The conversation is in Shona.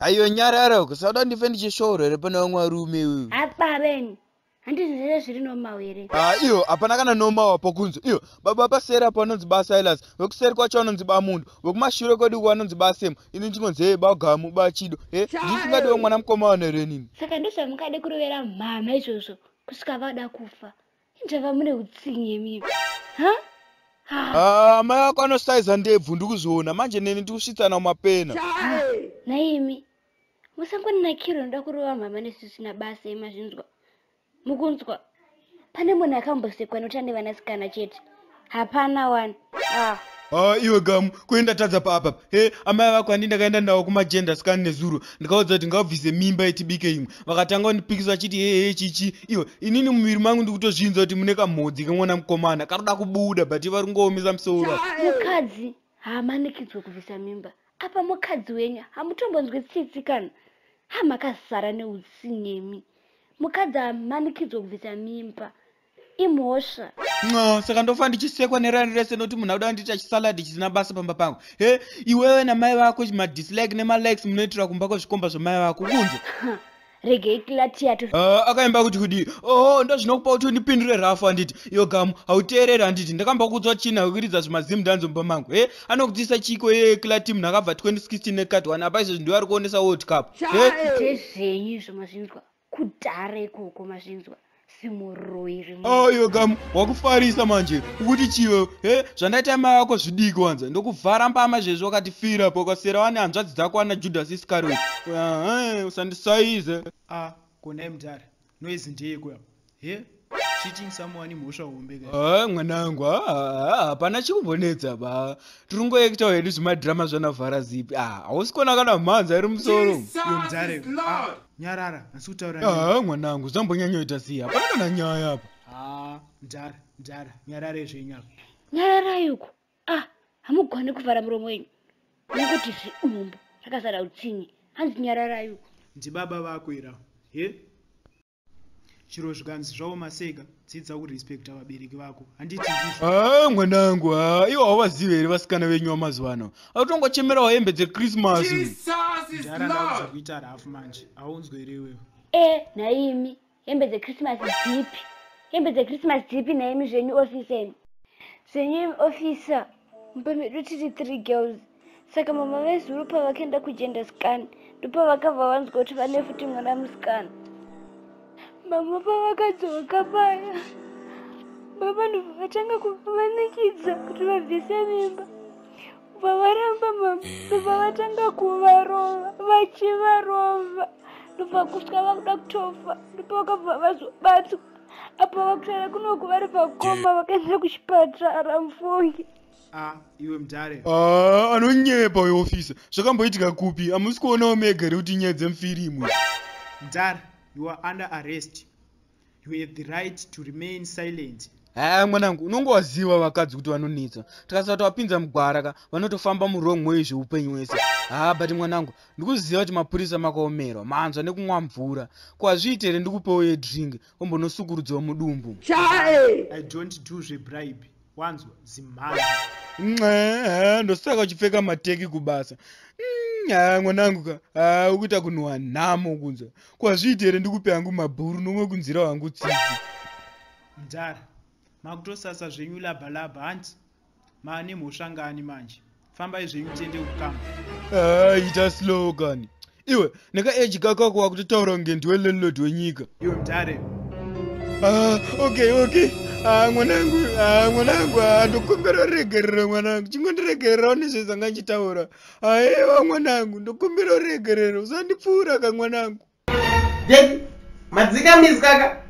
Ayo nyarara kusauda ndifendi chishoro here pana vamwe varume wewe. Apa beni. Handizvese zviri noma here. Iyo hapana kana noma wapo kunzo. Iyo baba pasera panonzi ba Silas. Wekuseri kwacho anonzi ba Mundu. Wekumashure kwedu kwanonzi ba Sem. Ini ndinonzi ba Gamu ba Chido. Ndisingadi we mwana mukomana here nini. Saka ndizvo mukade kurovera mhama izvozvo kusvika vada kufa. Ndava mune utsinye mimi. Mai ako anosaiza ndebvu ndikuzoona manje neni ndikusvitsana mumapena. Naimi. Musangonakiro ndoda kurova mhama nesisina basa emazvinzwa. Mukunzwa. Pane munhu akambosekwa notande vanasikana chete. Hapana wani. Iwe Gamu kuenda tadza papa. Amai vako andi ndakaenda nawo kumagender scan nezuro. Ndikaudza kuti ngabvise mimba yetibike imwe. Vakatanga kundipikisa achiti chichi. Iwe inini mumwiri mangu ndikutozvinza kuti mune kamhodzi kamwana mukomana karoda kubuda but vari kungoomesa musoro. Mukadzi haamanikidzwe kubvisa mimba. Apa mukadzi wenyu hamutombonzwe tsitsi kana. Hamakazara neutsinyemi. Mukadzi haamanikidzwe kubvisa mimba. Imhosva. Saka ndofa ndichisekwa nerani rese noti munhu auda ndiita chisaladi chisina basa pamba pangu. Iwewe namai vako madislike nemalikes munoitira kumba kwezvikomba zvamai vako kunze. Regei klati yato. Akaimba kuti kudi. Ndozvinokupa kuti undipindure rafu anditi. Iyo Gamu hauteereri anditi. Ndakamba kukudzwa china kuridza zvimazimtoons mumba mangu. Anokutisa chiko klati munhu akabva 2016 nekati wana apa izvo ndiwo ari kuonesa World Cup. Ndezvenyu zvomazvinzwa. Kudhara ikoko mazvinzwa. Simuroiri. Iyo Gamu wakufarisa manje. Ukuti chiwe. Zvandaita mai vako zvidiki wanza. Ndokuvhara mbama zvezvo wakatifira po ukasera wane hanzvadzi dzako ana Judas Iscariot. Usandisaize. Kona mutare. Noizi ndiyeko yapo. Cheating someone imhosva hombe kai. Mwanangu hapana chikumbonetsa ba. Tiringoekitawo hedu zvimadhirama zvanavhara zipi. Hausikona kana mhanza iri musoro. Iwe mutare. Nyarara asi kutaura. Mwanangu zambonyanyoita siya. Hapana kana nyaya apa. Mutare. Nyarara zvenyapa. Nyarara yuko. Hamugone kuvhara muromo wenyu. Nekuti zviumbu zvakazara utsinye. Hanzi nyarara yuko. Ndibaba vako ira. Chiro zvikanzi zvawo maseka dzidza kurespekta vabereki vako. Handiti ndizvo. Mwanangu iwo havazivi here vasikana venyu vamazuva ano. Autongochemerawo hembe dzeChristmas. Ndarakuza kuita rafu manje. Haunzwe here iwewe. Naimi. Hembe dzeChristmas dzipi? Hembe dzeChristmas dzipi naimi zvenyu office? Zvenyu officer. Mpemedu titi 3 girls. Saka mama vezuru pavakaenda kugender scan. Ndipo vakabva vanzwa kuti vane futi mwana musikana. Mama pavakadzoka paya. Baba ndovakatanga kuvanikidza kuti vabvise mimba. Vavaramba mama. Ndovakatanga kuvarova. Vachivarova. Ndovakutya vakuda kutofa. Ndipo vakabva vazobatwa. Apa vakutara kunoku vari pakoma vakaenda kuchipatara mufongi. Iwe mutare. Anonyepa uyo ofisa. Zvakamboitika kupi? Hamusi kuonawo mega rekuti nyaya dzemufirimu. Mutare. You are under arrest. You have the right to remain silent. Mwanangu, unongowaziva vakadzi kuti vanonetsa. Tikasati wapinza mugwara vanotofamba muwrong way zveupenyu wese. But mwanangu, ndikuziva kuti mapurisa makaomerwa, manzwa nekumwa mvura. Kwazviita here ndikupewo yedrink, ombonosukurudzawo mudumbu. I don't do zvebribe. Wanzwa zimhana. Ndosaka uchipfeka mateki kubasa. Mwanangu ukuita kunhuhwa nhamo kunza. Kwazviita here ndikupe hangu mabhuru nomwe kunzira wangu tsitsi. Mutare. Makutosasa zvenyu labhalabha hanti. Maane mhosva ngani manje. Fambai zvenyu tiende kukamba. Ita slow kani. Iwe nekaeji kakako wakutotaura kunge ndiwe landlord wenyika. Iwe mutare. Okay. Mwanangu, ndokumbira uregerero mwanangu. Chingondiregererawo nezvezvanga nchitaura. Aiwa mwanangu, ndokumbira uregerero. Usandipfuura ka mwanangu. Madzika mizi kaka.